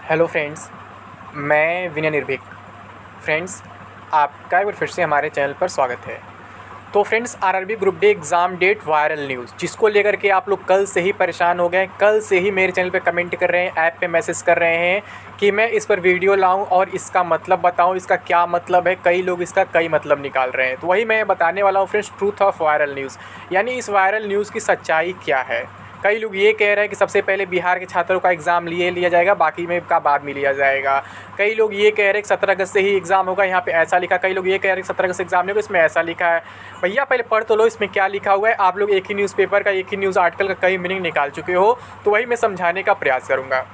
Hello friends, मैं विनय निर्भीक। Friends, आपका एक बार फिर से हमारे चैनल पर स्वागत है। तो friends, RRB group D exam date viral news, जिसको लेकर के आप लोग कल से ही परेशान हो गए, कल से ही मेरे चैनल पे कमेंट कर रहे हैं, ऐप पे मैसेज कर रहे हैं कि मैं इस पर वीडियो लाऊं और इसका मतलब बताऊं, इसका क्या मतलब है। कई लोग इसका कई मतलब निकाल रहे हैं, तो वही मैं बताने वाला हूं friends, truth of viral news, यानी इस वायरल न्यूज़ की सच्चाई क्या है। कई लोग ये कह रहे हैं कि सबसे पहले बिहार के छात्रों का एग्ज़ाम लिया जाएगा, बाकी में का बाद में लिया जाएगा। कई लोग ये कह रहे हैं कि 17 अगस्त से ही एग्ज़ाम होगा, यहाँ पे ऐसा लिखा। कई लोग ये कह रहे हैं कि 17 अगस्त से एग्ज़ाम नहीं होगा, इसमें ऐसा लिखा है। भैया पहले पढ़ तो लो इसमें क्या लिखा हुआ है। आप लोग एक ही न्यूज़पेपर का, एक ही न्यूज़ आर्टिकल का कई मीनिंग निकाल चुके हो, तो वही मैं समझाने का प्रयास करूँगा।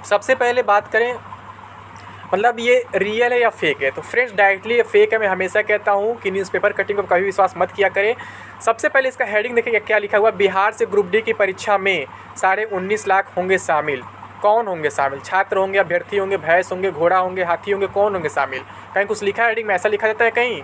सबसे पहले बात करें, मतलब ये रियल है या फेक है। तो फ्रेंड्स, डायरेक्टली ये फेक है। मैं हमेशा कहता हूँ कि न्यूज़पेपर कटिंग पर कभी विश्वास मत किया करें। सबसे पहले इसका हेडिंग देखिए क्या लिखा हुआ है। बिहार से ग्रुप डी की परीक्षा में 19.5 लाख होंगे शामिल। कौन होंगे शामिल? छात्र होंगे, अभ्यर्थी होंगे, भैंस होंगे, घोड़ा होंगे, हाथी होंगे, कौन होंगे शामिल? कहीं कुछ लिखा है हेडिंग में? ऐसा लिखा जाता है कहीं?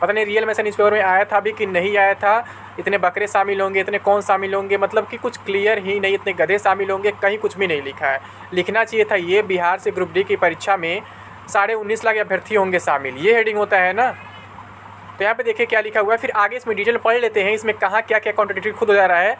पता नहीं रियल में ऐसा न्यूज़पेपर में आया था अभी कि नहीं आया था। इतने बकरे शामिल होंगे, इतने कौन शामिल होंगे, मतलब कि कुछ क्लियर ही नहीं। इतने गधे शामिल होंगे, कहीं कुछ भी नहीं लिखा है। लिखना चाहिए था ये बिहार से ग्रुप डी की परीक्षा में 19.5 लाख अभ्यर्थी होंगे शामिल, ये हेडिंग होता है ना। तो यहाँ पे देखिए क्या लिखा हुआ है। फिर आगे इसमें डिटेल पढ़ लेते हैं, इसमें कहाँ क्या क्या कॉन्ट्रडिक्टरी खुद हो जा रहा है,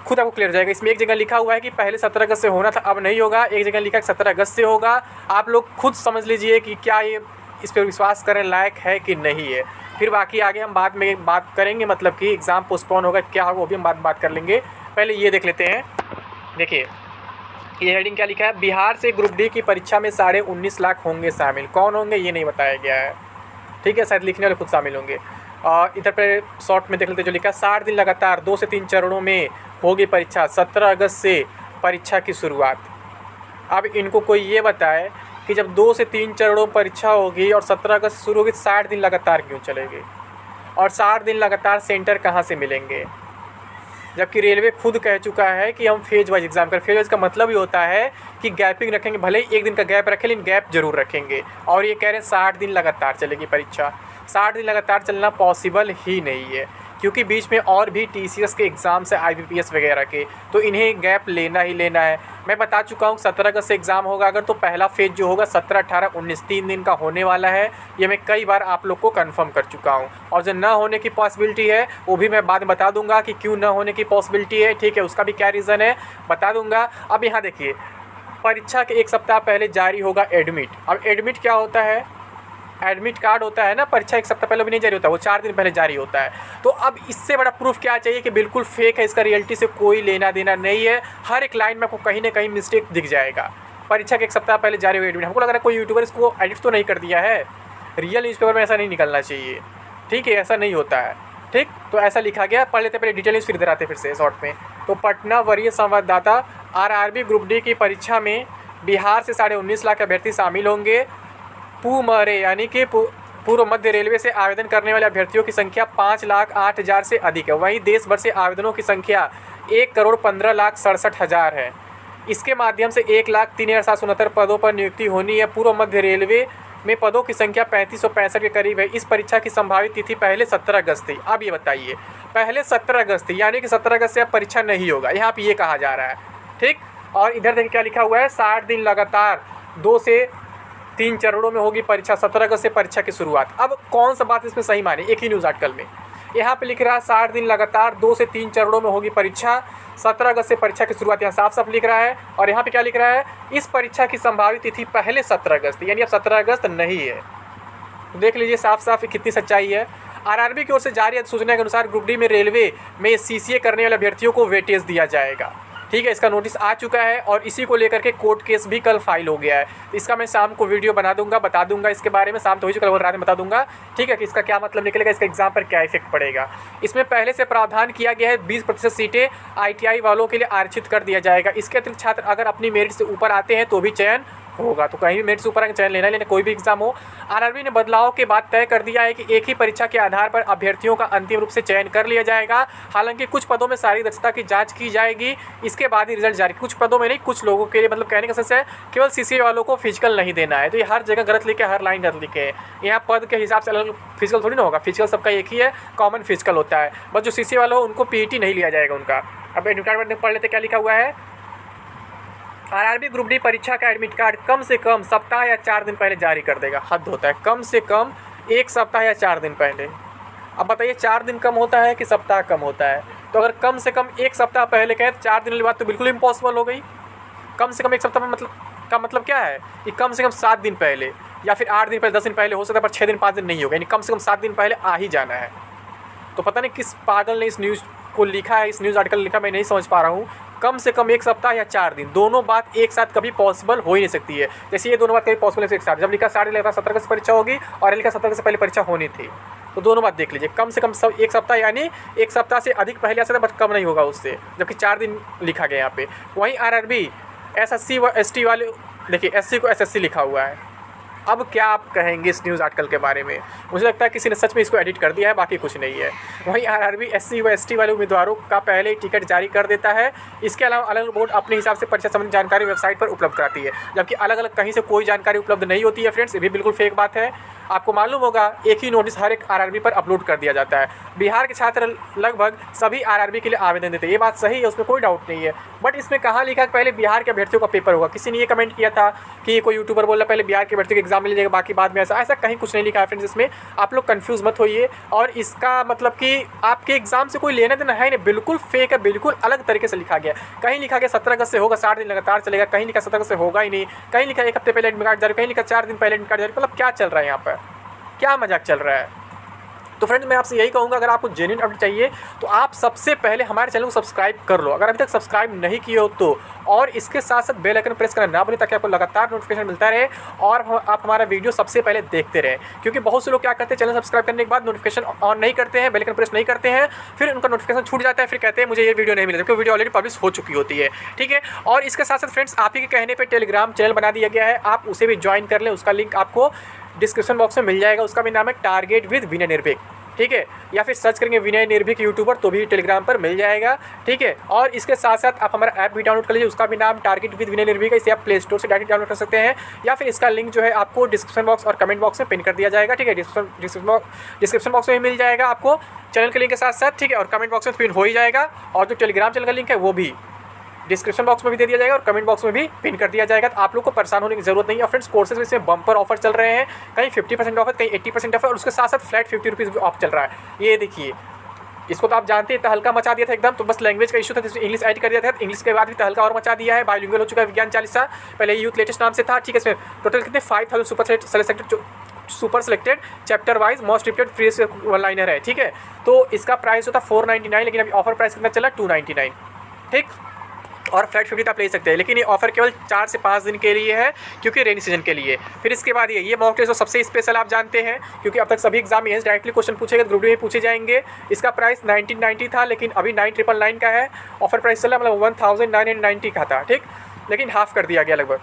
खुद आपको क्लियर हो जाएगा। इसमें एक जगह लिखा हुआ है कि पहले 17 अगस्त से होना था, अब नहीं होगा। एक जगह लिखा है 17 अगस्त से होगा। आप लोग खुद समझ लीजिए कि क्या ये इस पर विश्वास करने लायक है कि नहीं है। फिर बाकी आगे हम बाद में बात करेंगे, मतलब कि एग्ज़ाम पोस्टपोन होगा क्या होगा वो भी हम बात कर लेंगे। पहले ये देख लेते हैं। देखिए ये हेडिंग क्या लिखा है। बिहार से ग्रुप डी की परीक्षा में 19.5 लाख होंगे शामिल। कौन होंगे ये नहीं बताया गया है, ठीक है। शायद लिखने वाले खुद शामिल होंगे। और इधर पर शॉर्ट में देख लेते जो लिखा है। 60 दिन लगातार 2 से 3 चरणों में होगी परीक्षा। 17 अगस्त से परीक्षा की शुरुआत। अब इनको कोई ये बताए कि जब 2 से 3 चरणों में परीक्षा होगी और 17 अगस्त से शुरू होगी, 60 दिन लगातार क्यों चलेगी? और 60 दिन लगातार सेंटर कहाँ से मिलेंगे? जबकि रेलवे खुद कह चुका है कि हम फेज वाइज एग्जाम कर। फेज वाइज का मतलब ही होता है कि गैपिंग रखेंगे, भले ही एक दिन का गैप रखें लेकिन गैप जरूर रखेंगे। और ये कह रहे हैं 60 दिन लगातार चलेगी परीक्षा। 60 दिन लगातार चलना पॉसिबल ही नहीं है, क्योंकि बीच में और भी टीसीएस के एग्ज़ाम्स है, आईबीपीएस वगैरह के, तो इन्हें गैप लेना ही लेना है। मैं बता चुका हूँ 17 अगस्त से एग्ज़ाम होगा अगर, तो पहला फेज जो होगा 17, 18, 19 3 दिन का होने वाला है। ये मैं कई बार आप लोग को कंफर्म कर चुका हूँ। और जो ना होने की पॉसिबिलिटी है वो भी मैं बाद में बता दूंगा कि क्यों ना होने की पॉसिबिलिटी है, ठीक है। उसका भी क्या रीज़न है बता दूंगा। अब यहाँ देखिए, परीक्षा के एक सप्ताह पहले जारी होगा एडमिट। अब एडमिट क्या होता है? एडमिट कार्ड होता है ना, परीक्षा एक सप्ताह पहले भी नहीं जारी होता, वो 4 दिन पहले जारी होता है। तो अब इससे बड़ा प्रूफ क्या चाहिए कि बिल्कुल फेक है, इसका रियलिटी से कोई लेना देना नहीं है। हर एक लाइन में आपको कहीं ना कहीं मिस्टेक दिख जाएगा। परीक्षा के एक सप्ताह पहले जारी हुई एडमिट, हमको लग रहा है कोई यूट्यूबर इसको एडिट तो नहीं कर दिया है। रियल न्यूज़पेपर में ऐसा नहीं निकलना चाहिए, ठीक है, ऐसा नहीं होता है, ठीक। तो ऐसा लिखा गया, पढ़ लेते पहले डिटेल, फिर इधर आते फिर से शॉर्ट में। तो पटना वरीय संवाददाता, आरआरबी ग्रुप डी की परीक्षा में बिहार से 19.5 लाख अभ्यर्थी शामिल होंगे। पूमरे यानी कि पूर्व मध्य रेलवे से आवेदन करने वाले अभ्यर्थियों की संख्या 5,08,000 से अधिक है। वहीं देश भर से आवेदनों की संख्या 1,15,67,000 है। इसके माध्यम से 1,03,769 पदों पर नियुक्ति होनी है। पूर्व मध्य रेलवे में पदों की संख्या 3565 के करीब है। इस परीक्षा की संभावित तिथि पहले 17 अगस्त थी। अब ये बताइए, पहले 17 अगस्त थी यानी कि 17 अगस्त से अब परीक्षा नहीं होगा, यहाँ पे ये कहा जा रहा है, ठीक। और इधर देखिए क्या लिखा हुआ है। 60 दिन लगातार 2 से 3 चरणों में होगी परीक्षा। 17 अगस्त से परीक्षा की शुरुआत। अब कौन सा बात इसमें सही माने? एक ही न्यूज़ आर्टिकल में यहाँ पे लिख रहा है 60 दिन लगातार 2 से 3 चरणों में होगी परीक्षा। 17 अगस्त से परीक्षा की शुरुआत, यहाँ साफ साफ लिख रहा है। और यहाँ पे क्या लिख रहा है? इस परीक्षा की संभावित तिथि पहले 17 अगस्त, यानी अब 17 अगस्त नहीं है। देख लीजिए साफ साफ कितनी सच्चाई है। आरआरबी की ओर से जारी सूचना के अनुसार ग्रुप डी में रेलवे में सीसीए करने वाले अभ्यर्थियों को वेटेज दिया जाएगा, ठीक है। इसका नोटिस आ चुका है और इसी को लेकर के कोर्ट केस भी कल फाइल हो गया है। इसका मैं शाम को वीडियो बना दूंगा, बता दूंगा इसके बारे में। शाम तो हो चुका, कल रात में बता दूंगा, ठीक है, कि इसका क्या मतलब निकलेगा, इसका एग्जाम पर क्या इफेक्ट पड़ेगा। इसमें पहले से प्रावधान किया गया है 20% सीटें आईटीआई वालों के लिए आरक्षित कर दिया जाएगा। इसके अतिरिक्त छात्र अगर अपनी मेरिट से ऊपर आते हैं तो भी चयन होगा। तो कहीं भी मेरिट से ऊपर आगे चयन लेना कोई भी एग्जाम हो। आरआरबी ने बदलाव के बाद तय कर दिया है कि एक ही परीक्षा के आधार पर अभ्यर्थियों का अंतिम रूप से चयन कर लिया जाएगा। हालांकि कुछ पदों में शारीरिक दक्षता की जांच की जाएगी, इसके बाद ही रिजल्ट जारी। कुछ पदों में नहीं, कुछ लोगों के लिए, मतलब कहने का सेंस है केवल सीसीए वालों को फिजिकल नहीं देना है। तो ये हर जगह गलत लिखे, हर लाइन गलत लिखे है। यहाँ पद के हिसाब से अलग फिजिकल थोड़ी ना होगा, फिजिकल सबका एक ही है, कॉमन फिजिकल होता है। बस जो सीसीए वाला हो उनको पीईटी नहीं लिया जाएगा उनका। अब एडमिट कार्ड में पढ़ लेते क्या लिखा हुआ है। आरआरबी ग्रुप डी परीक्षा का एडमिट कार्ड कम से कम सप्ताह या 4 दिन पहले जारी कर देगा। हद होता है, कम से कम 1 सप्ताह या 4 दिन पहले। अब बताइए 4 दिन कम होता है कि सप्ताह कम होता है? तो अगर कम से कम 1 सप्ताह पहले कहें तो 4 दिन की बात तो बिल्कुल इम्पॉसिबल हो गई। कम से कम 1 सप्ताह में मतलब क्या है कि कम से कम 7 दिन पहले या फिर 8 दिन पहले, 10 दिन पहले हो सकता है, पर 6 दिन 5 दिन नहीं होगा, यानी कम से कम 7 दिन पहले आ ही जाना है। तो पता नहीं किस पागल ने इस न्यूज़ को लिखा है, इस न्यूज़ आर्टिकल लिखा, मैं नहीं समझ पा रहा हूँ। कम से कम 1 सप्ताह या 4 दिन, दोनों बात एक साथ कभी पॉसिबल हो ही नहीं सकती है। जैसे ये दोनों बात कभी पॉसिबल है एक साथ, जब लिखा 17 अगस्त से परीक्षा होगी और लिखा 17 से पहले परीक्षा होनी थी, तो दोनों बात देख लीजिए। कम से कम 1 सप्ताह, यानी 1 सप्ताह से अधिक पहले आ सकता है, बट कम नहीं होगा उससे, जबकि 4 दिन लिखा गया यहाँ पे। वहीं आरआरबी एसएससी व एसटी वाले, देखिए एससी को एसएससी लिखा हुआ है। अब क्या आप कहेंगे इस न्यूज़ आर्टिकल के बारे में? मुझे लगता है किसी ने सच में इसको एडिट कर दिया है, बाकी कुछ नहीं है। वहीं आरआरबी एससी व एसटी वाले उम्मीदवारों का पहले ही टिकट जारी कर देता है। इसके अलावा अलग अलग बोर्ड अपने हिसाब से परीक्षा संबंधी जानकारी वेबसाइट पर उपलब्ध कराती है, जबकि अलग अलग कहीं से कोई जानकारी उपलब्ध नहीं होती है। फ्रेंड्स, ये भी बिल्कुल फेक बात है। आपको मालूम होगा एक ही नोटिस हर एक आरआरबी पर अपलोड कर दिया जाता है। बिहार के छात्र लगभग सभी आरआरबी के लिए आवेदन देते हैं, ये बात सही है, उसमें कोई डाउट नहीं है। बट इसमें कहाँ लिखा कि पहले बिहार के अभ्यर्थियों का पेपर होगा? किसी ने ये कमेंट किया था कि कोई यूट्यूबर बोल रहा पहले बिहार के अभ्यर्थियों का एग्जाम मिल जाएगा, बाकी बाद में ऐसा कहीं कुछ नहीं लिखा है। फ्रेंड्स, इसमें आप लोग कंफ्यूज मत होइए, और इसका मतलब कि आपके एग्जाम से कोई लेना देना है नहीं, बिल्कुल फेक है, बिल्कुल अलग तरीके से लिखा गया। कहीं लिखा गया 17 अगस्त से होगा, 60 दिन लगातार चलेगा, कहीं लिखा 17 अगस्त से होगा ही नहीं, कहीं लिखा 1 हफ्ते पहले एडमिट कार्ड जारी, कहीं लिखा 4 दिन पहले एडमिट कार्ड जारी। मतलब क्या चल रहा है यहाँ पर? क्या मजाक चल रहा है? तो फ्रेंड्स, मैं आपसे यही कहूँगा, अगर आपको जेन्युइन अपडेट चाहिए तो आप सबसे पहले हमारे चैनल को सब्सक्राइब कर लो, अगर अभी तक सब्सक्राइब नहीं किए हो तो, और इसके साथ साथ बेल आइकन प्रेस करना ना भूलें, ताकि आपको लगातार नोटिफिकेशन मिलता रहे और आप हमारा वीडियो सबसे पहले देखते रहें। क्योंकि बहुत से लोग क्या करते हैं, चैनल सब्सक्राइब करने के बाद नोटिफिकेशन ऑन नहीं करते हैं, बेल आइकन प्रेस नहीं करते हैं, फिर उनका नोटिफिकेशन छूट जाता है, फिर कहते हैं मुझे ये वीडियो नहीं मिला, क्योंकि वीडियो ऑलरेडी पब्लिश हो चुकी होती है। ठीक है, और इसके साथ साथ फ्रेंड्स, आप ही के कहने पर टेलीग्राम चैनल बना दिया गया है, आप उसे भी ज्वाइन कर लें। उसका लिंक आपको डिस्क्रिप्शन बॉक्स में मिल जाएगा। उसका भी नाम है टारगेट विद विनय निर्भीक। ठीक है, या फिर सर्च करेंगे विनय निर्भीक यूट्यूबर तो भी टेलीग्राम पर मिल जाएगा। ठीक है, और इसके साथ साथ आप हमारा ऐप भी डाउनलोड कर लीजिए, उसका भी नाम टारगेट विद विनय निर्भीक है। इसे आप प्ले स्टोर से डायरेक्ट डाउनलोड कर सकते हैं, या फिर इसका लिंक जो है आपको डिस्क्रिप्शन बॉक्स और कमेंट बॉक्स में पिन कर दिया जाएगा। ठीक है, डिस्क्रिप्शन बॉक्स में भी मिल जाएगा आपको चैनल के लिंक के साथ साथ। ठीक है, और कमेंट बॉक्स में पिन हो ही जाएगा, और जो टेलीग्राम चैनल का लिंक है वो भी डिस्क्रिप्शन बॉक्स में भी दे दिया जाएगा और कमेंट बॉक्स में भी पिन कर दिया जाएगा। तो आप लोग को परेशान होने की जरूरत नहीं है। और फ्रेंड्स, कोर्सेज में इसमें बम्पर ऑफर चल रहे हैं, कहीं 50% ऑफ है, कहीं 80% ऑफ है, और उसके साथ साथ फ्लैट 50 रुपीज़ भी ऑफ चल रहा है। ये देखिए, इसको तो आप जानते हैं, तहलका मचा दिया था एकदम। तो बस लैंग्वेज का इशू था, जिसमें इंग्लिश ऐड कर दिया था, इंग्लिश के बाद भी तहलका और मचा दिया है। बाइलिंगुअल हो चुका है विज्ञान चालीसा, पहले यूथ लेटेस्ट नाम से था। ठीक है, इसमें टोटल कितने 5000 super selected chapter wise most repeated free one liner है। ठीक है, तो इसका प्राइस होता 499, लेकिन अभी ऑफर प्राइस कितना चला 299। ठीक, और फ्लैट 50 आप ले सकते हैं, लेकिन ये ऑफर केवल 4 से 5 दिन के लिए है, क्योंकि रेनी सीजन के लिए। फिर इसके बाद ये मॉक टेस्ट सबसे स्पेशल आप जानते हैं, क्योंकि अब तक सभी एग्जाम में डायरेक्टली क्वेश्चन पूछेगा, ग्रुप डी में पूछे जाएंगे। इसका प्राइस 1990 था, लेकिन अभी 9999 का है। ऑफर प्राइस चला मतलब 1990 का था। ठीक, लेकिन हाफ कर दिया गया लगभग।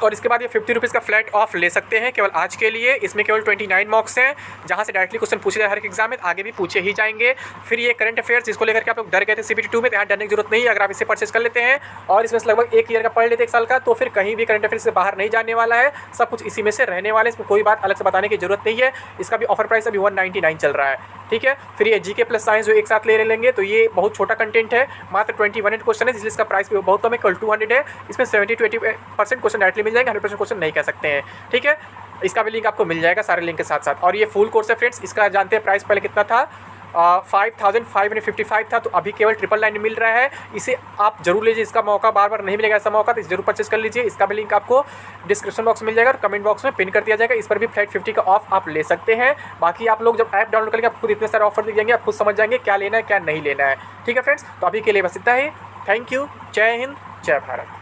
और इसके बाद ये 50 रुपीज़ का फ्लैट ऑफ ले सकते हैं केवल आज के लिए। इसमें केवल 29 मॉक्स हैं, जहाँ से डायरेक्टली क्वेश्चन पूछे जाए हर एक एग्जाम में, आगे भी पूछे ही जाएंगे। फिर ये करंट अफेयर्स, जिसको लेकर के आप लोग डर गए थे CBT 2 में, तो यहाँ डरने की जरूरत नहीं है। अगर आप इसे परचेज कर लेते हैं और इसमें से लगभग 1 ईयर का पढ़ लेते 1 साल का, तो फिर कहीं भी करंट अफेयर्स से बाहर नहीं जाने वाला है, सब कुछ इसी में से रहने वाला है। इसमें कोई बात अलग से बताने की जरूरत नहीं है। इसका भी ऑफर प्राइस अभी 199 चल रहा है। ठीक है, फिर ये GK प्लस साइंस जो एक साथ ले लेंगे, तो ये बहुत छोटा कंटेंट है, मात्र 21 क्वेश्चन है, इसलिए इसका प्राइस भी बहुत कम है, कल 200 है। इसमें 70 to 80% क्वेश्चन डायरेक्टली मिल जाएंगे, 100% क्वेश्चन नहीं कह सकते हैं। ठीक है, इसका भी लिंक आपको मिल जाएगा सारे लिंक के साथ साथ। और ये फुल कोर्स है फ्रेंड्स, इसका जानते हैं प्राइस पहले कितना था, 5555 था, तो अभी केवल 999 मिल रहा है। इसे आप जरूर लीजिए, इसका मौका बार बार नहीं मिलेगा ऐसा मौका, तो जरूर परचेज कर लीजिए। इसका भी लिंक आपको डिस्क्रिप्शन बॉक्स में मिल जाएगा और कमेंट बॉक्स में पिन कर दिया जाएगा। इस पर भी फ्लैट 50 का ऑफ आप ले सकते हैं। बाकी आप लोग जब ऐप डाउनलोड करेंगे, आप खुद इतने सारे ऑफर दिख जाएंगे, आप खुद समझ जाएंगे क्या लेना है क्या नहीं लेना है। ठीक है फ्रेंड्स, तो अभी के लिए बस इतना ही। थैंक यू, जय हिंद, जय भारत।